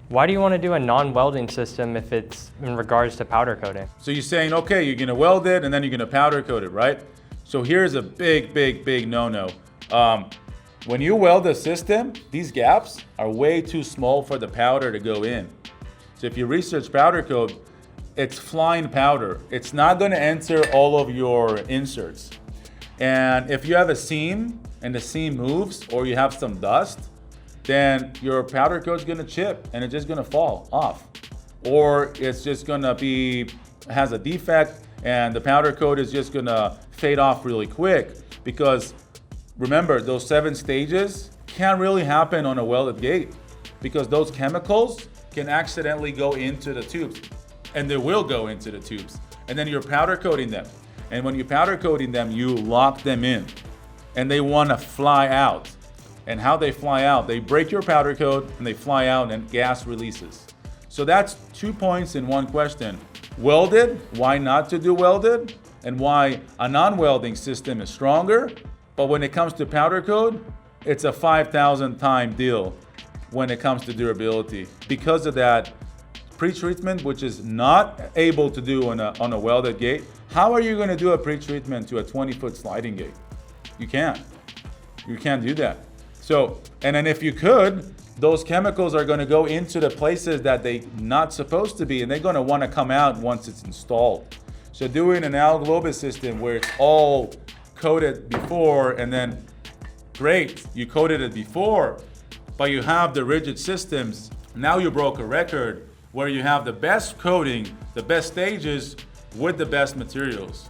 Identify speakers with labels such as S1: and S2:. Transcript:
S1: Why do you want to do a non-welding system if it's in regards to powder coating?
S2: So you're saying, okay, you're gonna weld it and then you're gonna powder coat it, right? So here's a big no-no. When you weld a system, these gaps are way too small for the powder to go in. So if you research powder coat, it's flying powder. It's not gonna enter all of your inserts. And if you have a seam and the seam moves or you have some dust, then your powder coat's gonna chip and it's just gonna fall off. Or it's just gonna has a defect and the powder coat is just gonna fade off really quick, because remember, those 7 stages can't really happen on a welded gate because those chemicals can accidentally go into the tubes, and they will go into the tubes. And then you're powder coating them. And when you're powder coating them, you lock them in and they wanna fly out. And how they fly out, they break your powder coat and they fly out and gas releases. So that's 2 points in one question. Welded, why not to do welded? And why a non-welding system is stronger. But when it comes to powder coat, it's a 5,000 time deal when it comes to durability. Because of that pre-treatment, which is not able to do on a welded gate. How are you gonna do a pre-treatment to a 20-foot sliding gate? You can't. You can't do that. So, and then if you could, those chemicals are gonna go into the places that they're not supposed to be, and they're gonna wanna come out once it's installed. So doing an ALU Globus system where it's all coated before, and then great, you coated it before, but you have the rigid systems, now you broke a record where you have the best coating, the best stages with the best materials.